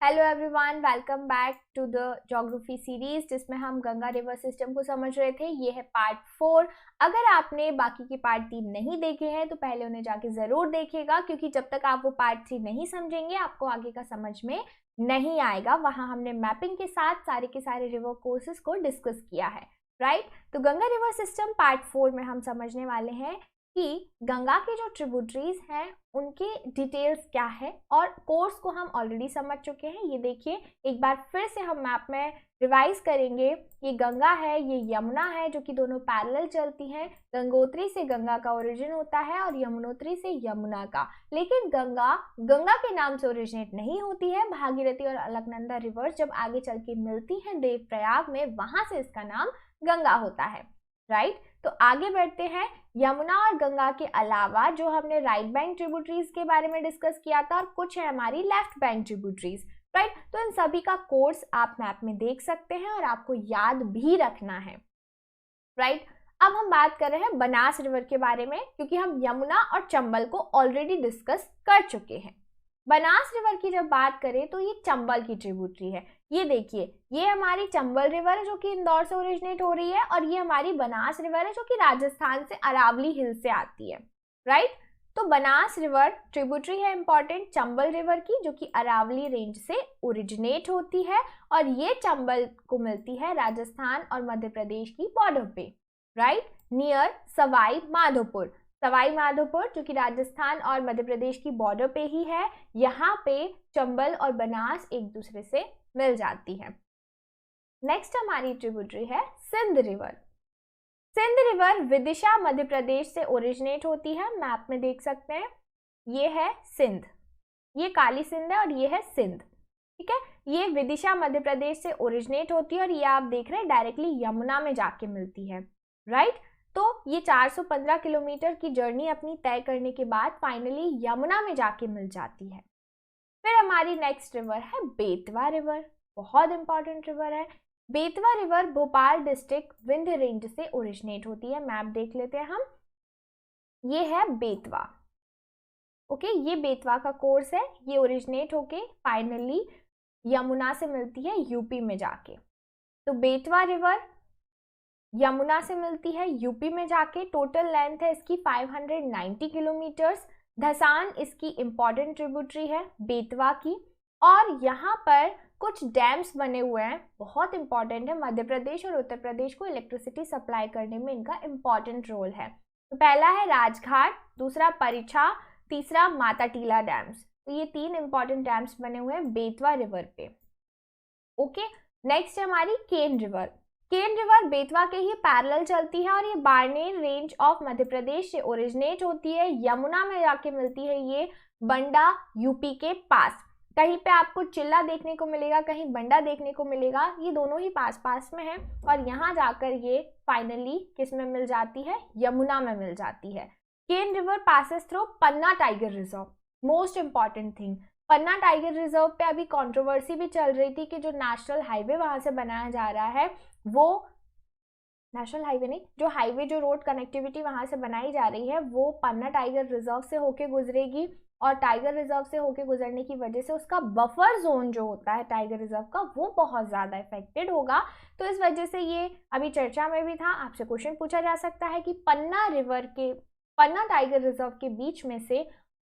Hello everyone, welcome back to the geography series जिसमें हम Ganga river system को समझ रहे थे। ये है पार्ट 4। अगर आपने बाकी के पार्ट 3 नहीं देखे हैं तो पहले उन्हें जाके ज़रूर देखिएगा, क्योंकि जब तक आप वो पार्ट 3 नहीं समझेंगे आपको आगे का समझ में नहीं आएगा। वहाँ हमने मैपिंग के साथ सारे के सारे रिवर कोर्सेज को डिस्कस किया है, राइट। तो गंगा रिवर सिस्टम पार्ट 4 में हम समझने वाले हैं कि गंगा के जो ट्रिब्यूटरीज हैं उनके डिटेल्स क्या है, और कोर्स को हम ऑलरेडी समझ चुके हैं। ये देखिए, एक बार फिर से हम मैप में रिवाइज करेंगे। ये गंगा है, ये यमुना है, जो कि दोनों पैरेलल चलती हैं। गंगोत्री से गंगा का ओरिजिन होता है और यमुनोत्री से यमुना का। लेकिन गंगा गंगा के नाम से ओरिजिनेट नहीं होती है। भागीरथी और अलकनंदा रिवर्स जब आगे चल के मिलती हैं देवप्रयाग में, वहां से इसका नाम गंगा होता है, राइट। तो आगे बढ़ते हैं। यमुना और गंगा के अलावा जो हमने राइट बैंक ट्रिब्यूटरीज के बारे में डिस्कस किया था, और कुछ है हमारी लेफ्ट बैंक ट्रिब्यूटरीज, राइट। तो इन सभी का कोर्स आप मैप में देख सकते हैं और आपको याद भी रखना है, राइट। अब हम बात कर रहे हैं बनास रिवर के बारे में, क्योंकि हम यमुना और चंबल को ऑलरेडी डिस्कस कर चुके हैं। बनास रिवर की जब बात करें तो ये चंबल की ट्रिब्यूटरी है। ये देखिए, ये हमारी चंबल रिवर है जो कि इंदौर से ओरिजिनेट हो रही है, और ये हमारी बनास रिवर है जो कि राजस्थान से अरावली हिल से आती है, राइट। तो बनास रिवर ट्रिब्यूटरी है इंपॉर्टेंट चंबल रिवर की, जो कि अरावली रेंज से ओरिजिनेट होती है, और ये चंबल को मिलती है राजस्थान और मध्य प्रदेश की बॉर्डर पे, राइट, नियर सवाई माधोपुर। सवाई माधोपुर जो कि राजस्थान और मध्य प्रदेश की बॉर्डर पे ही है। यहाँ पे चंबल और बनास एक दूसरे से मिल जाती है। नेक्स्ट हमारी ट्रिब्यूटरी है सिंध रिवर। सिंध रिवर विदिशा मध्य प्रदेश से ओरिजिनेट होती है। मैप में देख सकते हैं, ये है सिंध, ये काली सिंध है और ये है सिंध, ठीक है। ये विदिशा मध्य प्रदेश से ओरिजिनेट होती है, और ये आप देख रहे हैं डायरेक्टली यमुना में जाके मिलती है, राइट। तो ये 415 किलोमीटर की जर्नी अपनी तय करने के बाद फाइनली यमुना में जाके मिल जाती है। फिर हमारी नेक्स्ट रिवर है बेतवा रिवर। बहुत इंपॉर्टेंट रिवर है। Betwa river Bhopal district Vindhya range से ओरिजिनेट होती है। मैप देख लेते हैं हम, ये है बेतवा, ओके। ये बेतवा का कोर्स है। ये ओरिजिनेट होके फाइनली यमुना से मिलती है यूपी में जाके। तो बेतवा रिवर यमुना से मिलती है यूपी में जाके। टोटल लेंथ है इसकी 590 किलोमीटर्स। धसान इसकी इंपॉर्टेंट ट्रिब्यूटरी है बेतवा की, और यहाँ पर कुछ डैम्स बने हुए हैं, बहुत इंपॉर्टेंट है। मध्य प्रदेश और उत्तर प्रदेश को इलेक्ट्रिसिटी सप्लाई करने में इनका इंपॉर्टेंट रोल है। तो पहला है राजघाट, दूसरा परिछा, तीसरा माता टीला डैम्स। तो ये 3 इंपॉर्टेंट डैम्स बने हुए हैं बेतवा रिवर पे, ओके। नेक्स्ट है हमारी केन रिवर। केन रिवर बेतवा के ही पैरेलल चलती है, और ये बाड़मेर रेंज ऑफ मध्य प्रदेश से ओरिजिनेट होती है। यमुना में जाके मिलती है ये बंडा यूपी के पास। कहीं पे आपको चिल्ला देखने को मिलेगा, कहीं बंडा देखने को मिलेगा, ये दोनों ही पास पास में है, और यहाँ जाकर ये फाइनली किस में मिल जाती है, यमुना में मिल जाती है। Ken river passes through Panna tiger reserve. Most important thing, Panna tiger reserve पे अभी कंट्रोवर्सी भी चल रही थी कि जो नेशनल हाईवे वहां से बनाया जा रहा है, वो नेशनल हाईवे नहीं, जो हाईवे जो रोड कनेक्टिविटी वहां से बनाई जा रही है वो पन्ना टाइगर रिजर्व से होके गुजरेगी, और टाइगर रिजर्व से होके गुजरने की वजह से उसका बफर जोन जो होता है टाइगर रिजर्व का, वो बहुत ज़्यादा इफेक्टेड होगा। तो इस वजह से ये अभी चर्चा में भी था। आपसे क्वेश्चन पूछा जा सकता है कि पन्ना टाइगर रिजर्व के बीच में से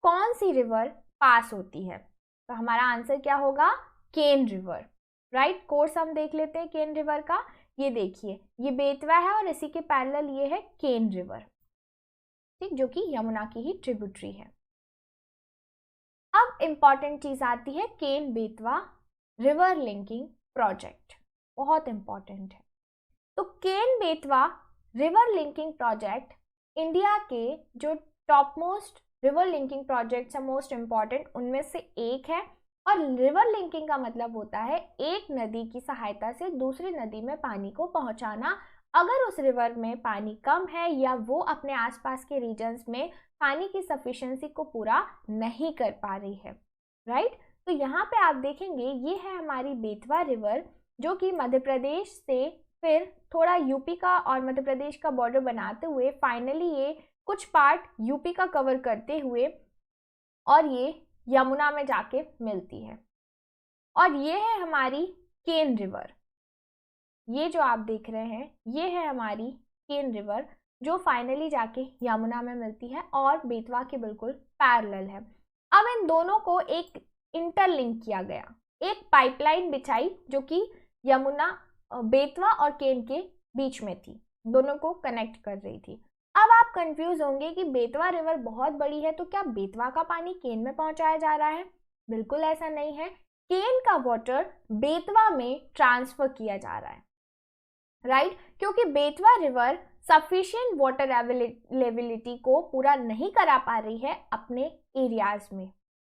कौन सी रिवर पास होती है। तो हमारा आंसर क्या होगा, केन रिवर, राइट। कोर्स हम देख लेते हैं केन रिवर का। ये देखिए, ये बेतवा है और इसी के पैरेलल ये है केन रिवर, ठीक, जो कि यमुना की ही ट्रिब्यूटरी है। अब इंपॉर्टेंट चीज आती है Ken Betwa river linking project, बहुत इंपॉर्टेंट है। तो Ken Betwa river linking project India के जो top most river linking projects है, मोस्ट इंपॉर्टेंट उनमें से एक है। और रिवर लिंकिंग का मतलब होता है एक नदी की सहायता से दूसरी नदी में पानी को पहुंचाना, अगर उस रिवर में पानी कम है या वो अपने आसपास के रीजन्स में पानी की सफिशिएंसी को पूरा नहीं कर पा रही है, राइट। तो यहाँ पे आप देखेंगे ये है हमारी बेतवा रिवर, जो कि मध्य प्रदेश से फिर थोड़ा यूपी का और मध्य प्रदेश का बॉर्डर बनाते हुए फाइनली ये कुछ पार्ट यूपी का कवर करते हुए और ये यमुना में जाके मिलती है। और ये है हमारी केन रिवर। ये जो आप देख रहे हैं ये है हमारी केन रिवर, जो फाइनली जाके यमुना में मिलती है और बेतवा के बिल्कुल पैरेलल है। अब इन दोनों को एक इंटरलिंक किया गया, एक पाइपलाइन बिछाई जो कि यमुना, बेतवा और केन के बीच में थी, दोनों को कनेक्ट कर रही थी। अब आप कंफ्यूज होंगे कि बेतवा रिवर बहुत बड़ी है तो क्या बेतवा का पानी केन में पहुंचाया जा रहा है? बिल्कुल ऐसा नहीं है। केन का वाटर बेतवा में ट्रांसफर किया जा रहा है, राइट? क्योंकि Betwa river sufficient water availability को पूरा नहीं करा पा रही है अपने एरियाज में,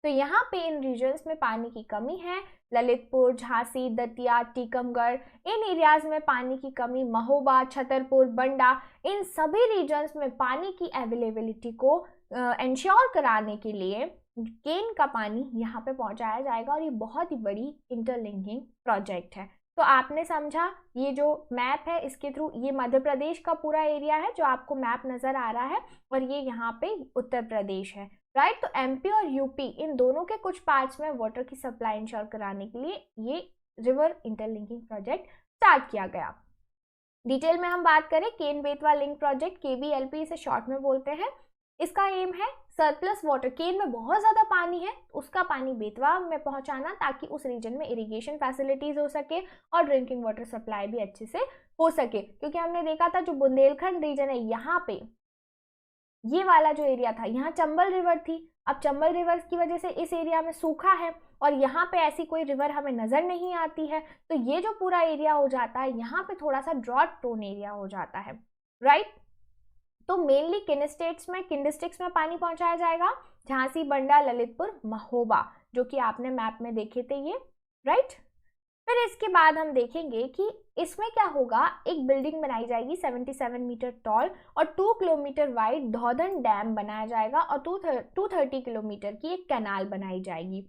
तो यहाँ पे इन रीजन्स में पानी की कमी है। ललितपुर, झांसी, दतिया, टीकमगढ़, इन एरियाज में पानी की कमी, महोबा, छतरपुर, बंडा, इन सभी रीजन्स में पानी की अवेलेबिलिटी को इंश्योर कराने के लिए केन का पानी यहाँ पे पहुँचाया जाएगा और ये बहुत ही बड़ी इंटरलिंकिंग प्रोजेक्ट है। तो आपने समझा, ये जो मैप है इसके थ्रू, ये मध्य प्रदेश का पूरा एरिया है जो आपको मैप नजर आ रहा है, और ये यहाँ पे उत्तर प्रदेश है, राइट? तो एमपी और यूपी इन दोनों के कुछ पार्ट्स में वाटर की सप्लाई इंश्योर कराने के लिए ये रिवर इंटरलिंकिंग प्रोजेक्ट स्टार्ट किया गया। डिटेल में हम बात करें, Ken Betwa link project, KBLP इसे शॉर्ट में बोलते हैं। इसका एम है सरप्लस वाटर, केन में बहुत ज़्यादा पानी है, उसका पानी बेतवा में पहुंचाना ताकि उस रीजन में इरिगेशन फैसिलिटीज़ हो सके और ड्रिंकिंग वाटर सप्लाई भी अच्छे से हो सके। क्योंकि हमने देखा था जो बुंदेलखंड रीजन है, यहाँ पे ये वाला जो एरिया था, यहाँ चंबल रिवर थी। अब चंबल रिवर की वजह से इस एरिया में सूखा है और यहाँ पे ऐसी कोई रिवर हमें नज़र नहीं आती है, तो ये जो पूरा एरिया हो जाता है यहाँ पे थोड़ा सा ड्रॉट प्रोन एरिया हो जाता है, राइट? तो मेनली किन डिस्ट्रिक्ट्स में पानी पहुंचाया जाएगा? झांसी, बंडा, ललितपुर, महोबा, जो कि आपने मैप में देखे थे ये, राइट? फिर इसके बाद हम देखेंगे कि इसमें क्या होगा। एक बिल्डिंग बनाई जाएगी 77 मीटर टॉल और 2 किलोमीटर वाइड धौधन डैम बनाया जाएगा और 230 किलोमीटर की एक कैनाल बनाई जाएगी।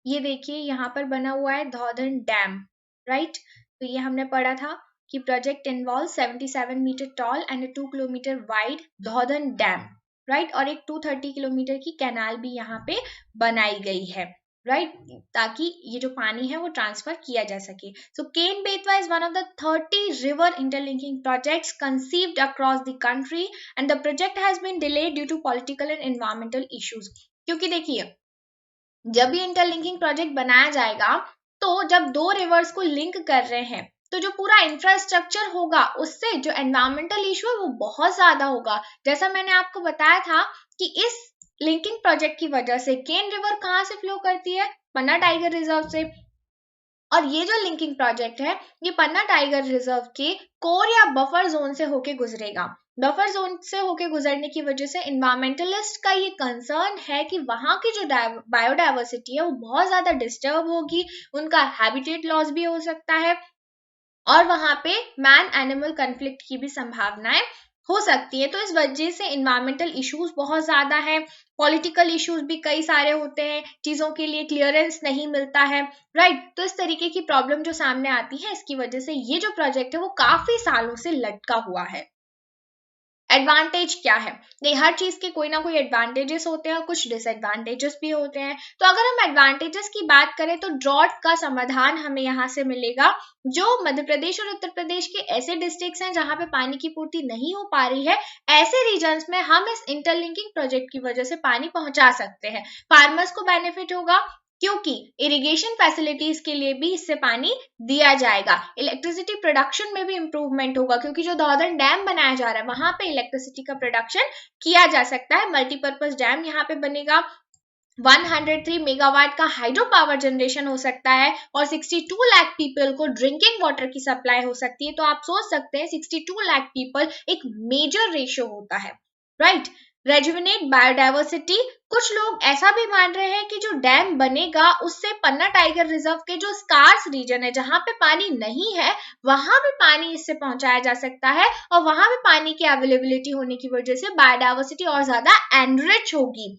ये देखिए यहाँ पर बना हुआ है धौधन डैम, राइट? तो ये हमने पढ़ा था कि project involve 77 metre tall and 2 kilometre wide Daudhan dam, right? और एक 230 किलोमीटर की कैनाल भी यहाँ पे बनाई गई है, राइट? ताकि ये जो पानी है वो ट्रांसफर किया जा सके। So Ken Betwa is one of the 30 river interlinking projects conceived across the country and the project has been delayed due to political and environmental issues. क्योंकि देखिए, जब ये इंटरलिंकिंग प्रोजेक्ट बनाया जाएगा तो जब दो रिवर्स को लिंक कर रहे हैं तो जो पूरा इंफ्रास्ट्रक्चर होगा उससे जो एनवायरमेंटल इशू है वो बहुत ज्यादा होगा। जैसा मैंने आपको बताया था कि इस लिंकिंग प्रोजेक्ट की वजह से केन रिवर कहाँ से फ्लो करती है? पन्ना टाइगर रिजर्व से। और ये जो लिंकिंग प्रोजेक्ट है ये पन्ना टाइगर रिजर्व के कोर या बफर जोन से होके गुजरेगा। बफर जोन से होके गुजरने की वजह से इन्वायरमेंटलिस्ट का ये कंसर्न है कि वहां की जो बायोडाइवर्सिटी है वो बहुत ज्यादा डिस्टर्ब होगी, उनका हैबिटेट लॉस भी हो सकता है और वहां पे मैन एनिमल कन्फ्लिक्ट की भी संभावनाएं हो सकती है। तो इस वजह से इन्वायरमेंटल इश्यूज बहुत ज्यादा है, पॉलिटिकल इश्यूज भी कई सारे होते हैं, चीजों के लिए क्लियरेंस नहीं मिलता है, राइट? तो इस तरीके की प्रॉब्लम जो सामने आती है इसकी वजह से ये जो प्रोजेक्ट है वो काफी सालों से लटका हुआ है। एडवांटेज क्या है? नहीं, हर चीज के कोई ना कोई एडवांटेजेस होते हैं और कुछ डिसएडवांटेजेस भी होते हैं। तो अगर हम एडवांटेजेस की बात करें तो ड्रॉट का समाधान हमें यहाँ से मिलेगा। जो मध्य प्रदेश और उत्तर प्रदेश के ऐसे डिस्ट्रिक्ट्स हैं जहां पे पानी की पूर्ति नहीं हो पा रही है, ऐसे रीजन्स में हम इस इंटरलिंकिंग प्रोजेक्ट की वजह से पानी पहुंचा सकते हैं। फार्मर्स को बेनिफिट होगा क्योंकि इरिगेशन फैसिलिटीज के लिए भी इससे पानी दिया जाएगा। इलेक्ट्रिसिटी प्रोडक्शन में भी इंप्रूवमेंट होगा क्योंकि जो धौधन डैम बनाया जा रहा है वहां पे इलेक्ट्रिसिटी का प्रोडक्शन किया जा सकता है। मल्टीपर्पज डैम यहाँ पे बनेगा, 103 मेगावाट का हाइड्रो पावर जनरेशन हो सकता है और 62 लाख पीपल को ड्रिंकिंग वाटर की सप्लाई हो सकती है। तो आप सोच सकते हैं 62 लाख पीपल एक मेजर रेशियो होता है, राइट? रेजुविनेट बायोडाइवर्सिटी, कुछ लोग ऐसा भी मान रहे हैं कि जो डैम बनेगा उससे पन्ना टाइगर रिजर्व के जो स्कार्स रीजन है जहां पे पानी नहीं है वहां भी पानी इससे पहुंचाया जा सकता है और वहां भी पानी की अवेलेबिलिटी होने की वजह से बायोडाइवर्सिटी और ज्यादा एनरिच होगी,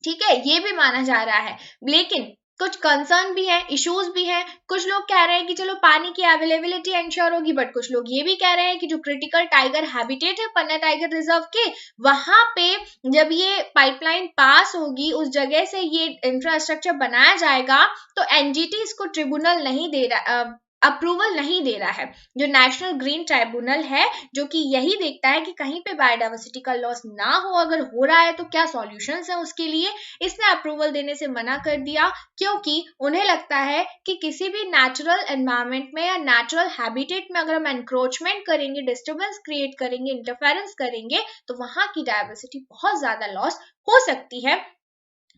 ठीक है? ये भी माना जा रहा है। लेकिन कुछ कंसर्न भी है, इश्यूज भी हैं। कुछ लोग कह रहे हैं कि चलो पानी की अवेलेबिलिटी इंश्योर होगी, बट कुछ लोग ये भी कह रहे हैं कि जो क्रिटिकल टाइगर हैबिटेट है पन्ना टाइगर रिजर्व के, वहां पे जब ये पाइपलाइन पास होगी उस जगह से ये इंफ्रास्ट्रक्चर बनाया जाएगा तो एनजीटी इसको ट्रिब्यूनल नहीं दे रहा, अप्रूवल नहीं दे रहा है। जो नेशनल ग्रीन ट्राइब्यूनल है जो कि यही देखता है कि कहीं पे बायोडाइवर्सिटी का लॉस ना हो, अगर हो रहा है तो क्या सॉल्यूशंस है उसके लिए, इसने अप्रूवल देने से मना कर दिया, क्योंकि उन्हें लगता है कि किसी भी नेचुरल एनवायरनमेंट में या नेचुरल हैबिटेट में अगर हम एनक्रोचमेंट करेंगे, डिस्टर्बेंस क्रिएट करेंगे, इंटरफेरेंस करेंगे तो वहां की डायवर्सिटी बहुत ज्यादा लॉस हो सकती है।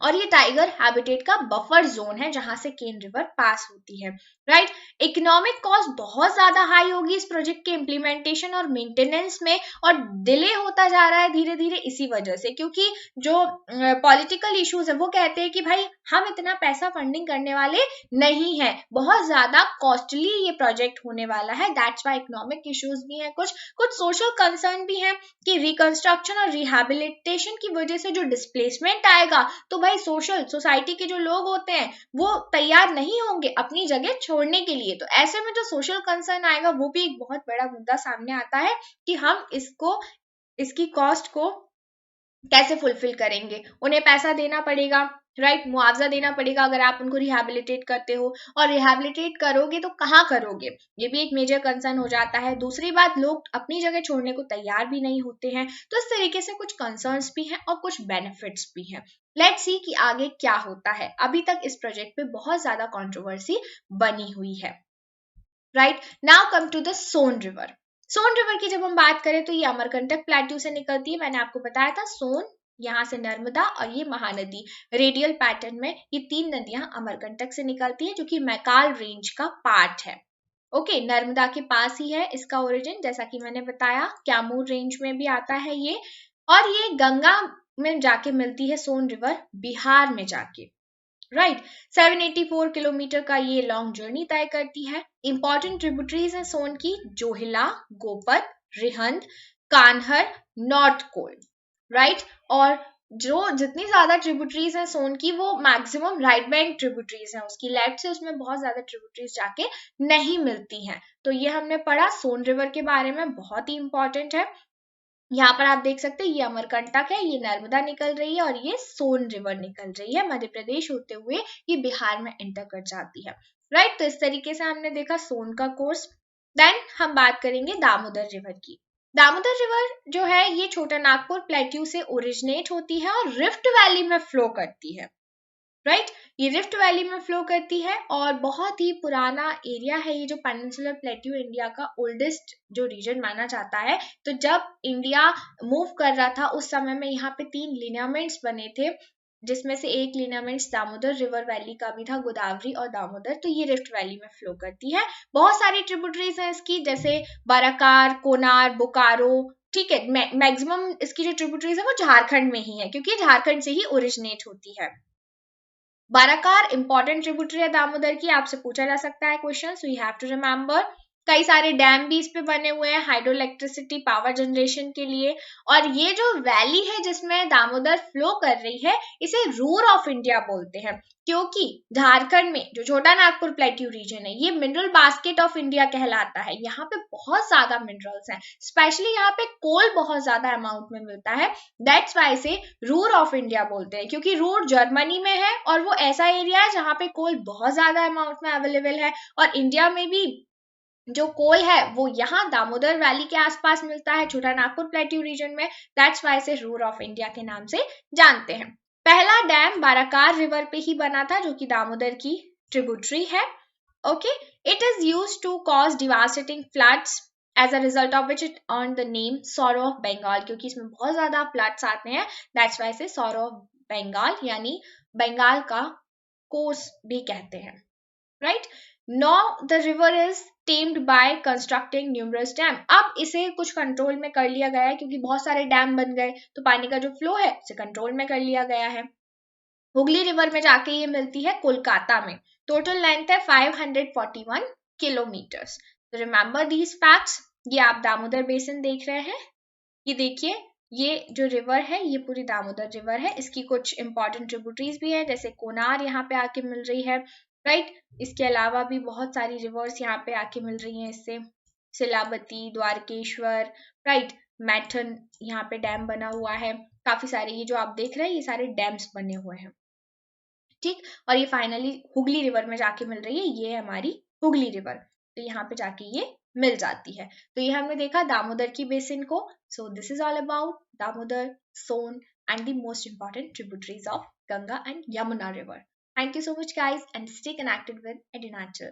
और ये टाइगर हैबिटेट का बफर जोन है जहां से केन रिवर पास होती है, राइट। इकोनॉमिक कॉस्ट बहुत ज्यादा हाई होगी इस प्रोजेक्ट के इम्प्लीमेंटेशन और मेंटेनेंस में, और डिले होता जा रहा है धीरे धीरे इसी वजह से, क्योंकि जो पॉलिटिकल इश्यूज है वो कहते हैं कि भाई हम इतना पैसा फंडिंग करने वाले नहीं है, बहुत ज्यादा कॉस्टली ये प्रोजेक्ट होने वाला है, दैट्स वाई इकोनॉमिक इश्यूज भी हैं, कुछ सोशल कंसर्न भी है कि रिकंस्ट्रक्शन और रिहैबिलिटेशन की वजह से जो डिस्प्लेसमेंट आएगा तो भाई सोसाइटी के जो लोग होते हैं वो तैयार नहीं होंगे अपनी जगह छोड़ने के लिए। तो ऐसे में जो सोशल कंसर्न आएगा वो भी एक बहुत बड़ा मुद्दा सामने आता है कि हम इसकी कॉस्ट को कैसे फुलफिल करेंगे। उन्हें पैसा देना पड़ेगा, राइट, मुआवजा देना पड़ेगा अगर आप उनको रिहैबिलिटेट करते हो, और रिहैबिलिटेट करोगे तो कहाँ करोगे, ये भी एक मेजर कंसर्न हो जाता है। दूसरी बात, लोग अपनी जगह छोड़ने को तैयार भी नहीं होते हैं। तो इस तरीके से कुछ कंसर्न्स भी हैं और कुछ बेनिफिट्स भी हैं। लेट्स सी कि आगे क्या होता है। अभी तक इस प्रोजेक्ट पे बहुत ज्यादा कंट्रोवर्सी बनी हुई है, right. Now come to the Son river. Son river की जब हम बात करें तो ये अमरकंटक प्लेट्यू से निकलती है। मैंने आपको बताया था सोन, यहाँ से नर्मदा और ये महानदी, रेडियल पैटर्न में ये तीन नदियां अमरकंटक से निकलती है जो कि मैकाल रेंज का पार्ट है। ओके, नर्मदा के पास ही है इसका ओरिजिन, जैसा कि मैंने बताया कैमूर रेंज में भी आता है ये, और ये गंगा में जाके मिलती है सोन रिवर बिहार में जाके, राइट। 784 किलोमीटर का ये लॉन्ग जर्नी तय करती है। इंपॉर्टेंट ट्रिब्यूटरीज हैं सोन की, जोहिला, गोपत, रिहंद, कान्हर, नॉर्थ कोल, राइट। और जो जितनी ज्यादा ट्रिब्यूटरीज हैं सोन की वो मैक्सिमम राइट बैंक ट्रिब्यूटरीज हैं उसकी, लेफ्ट से उसमें बहुत ज्यादा ट्रिब्यूटरीज जाके नहीं मिलती हैं। तो ये हमने पढ़ा सोन रिवर के बारे में, बहुत ही इंपॉर्टेंट है। यहाँ पर आप देख सकते हैं ये अमरकंटक है, ये नर्मदा निकल रही है और ये सोन रिवर निकल रही है, मध्य प्रदेश होते हुए ये बिहार में एंटर कर जाती है, राइट। तो इस तरीके से हमने देखा सोन का कोर्स। देन हम बात करेंगे दामोदर रिवर की। दामोदर रिवर जो है ये छोटा नागपुर प्लेट्यू से ओरिजिनेट होती है और रिफ्ट वैली में फ्लो करती है, राइट। ये रिफ्ट वैली में फ्लो करती है और बहुत ही पुराना एरिया है ये, जो पेनिनसुलर प्लेट्यू इंडिया का ओल्डेस्ट जो रीजन माना जाता है। तो जब इंडिया मूव कर रहा था उस समय में यहाँ पे 3 लिनियामेंट्स बने थे, जिसमें से एक लिनियामेंट्स दामोदर रिवर वैली का भी था, गोदावरी और दामोदर। तो ये रिफ्ट वैली में फ्लो करती है। बहुत सारी ट्रिब्यूटरीज हैं इसकी, जैसे बाराकार, कोनार, बोकारो, ठीक है। मैक्सिमम इसकी जो ट्रिब्यूटरीज है वो झारखंड में ही है क्योंकि झारखंड से ही ओरिजिनेट होती है। बाराकार इंपॉर्टेंट ट्रिब्यूटरी है दामोदर की, आपसे पूछा जा सकता है question, so you have to remember. कई सारे डैम भी इस पे बने हुए हैं हाइड्रो इलेक्ट्रिसिटी पावर जनरेशन के लिए। और ये जो वैली है जिसमें दामोदर फ्लो कर रही है इसे रूर ऑफ इंडिया बोलते हैं, क्योंकि झारखंड में जो छोटा नागपुर प्लेट्यू रीजन है ये मिनरल बास्केट ऑफ इंडिया कहलाता है। यहाँ पे बहुत ज्यादा मिनरल्स हैं, स्पेशली यहाँ पे कोल बहुत ज्यादा अमाउंट में मिलता है, दैट्स वाई से रूर ऑफ इंडिया बोलते हैं, क्योंकि रूर जर्मनी में है और वो ऐसा एरिया है जहाँ पे कोल बहुत ज्यादा अमाउंट में अवेलेबल है। और इंडिया में भी जो कोल है वो यहाँ दामोदर वैली के आसपास मिलता है, छोटा नागपुर प्लेट्यू रीजन में, दैट्स वाई से रूर ऑफ इंडिया के नाम से जानते हैं। पहला डैम बाराकार रिवर पे ही बना था जो कि दामोदर की ट्रिब्यूटरी है, okay. It is used to cause devastating floods as a result of which it earned the name Sorrow of Bengal, क्योंकि इसमें बहुत ज्यादा फ्लड्स आते हैं, that's why से Sorrow of Bengal यानी बंगाल का कोस भी कहते हैं, right? Now the river is tamed by constructing numerous dam. अब इसे कुछ कंट्रोल में कर लिया गया है क्योंकि बहुत सारे डैम बन गए तो पानी का जो फ्लो है उसे कंट्रोल में कर लिया गया है। हुगली रिवर में जाके ये मिलती है कोलकाता में। टोटल लेंथ है 541 किलोमीटर्स। तो रिमेंबर दीज फैक्ट्स। ये आप दामोदर बेसिन देख रहे हैं, ये देखिए ये जो रिवर है ये पूरी दामोदर रिवर है। इसकी कुछ इंपॉर्टेंट ट्रिब्यूटरीज भी है, जैसे कोनार यहाँ पे आके मिल रही है, राइट। इसके अलावा भी बहुत सारी रिवर्स यहाँ पे आके मिल रही हैं इससे, सिलाबती, द्वारकेश्वर, राइट। मैथन यहाँ पे डैम बना हुआ है, काफी सारे ये जो आप देख रहे हैं ये सारे डैम्स बने हुए हैं, ठीक। और ये फाइनली हुगली रिवर में जाके मिल रही है, ये है हमारी हुगली रिवर, तो यहाँ पे जाके ये मिल जाती है। तो ये हमने देखा दामोदर की बेसिन को। So this is all about Damodar, Son and the most important tributaries of Ganga and Yamuna river. Thank you so much guys and stay connected with Edinature.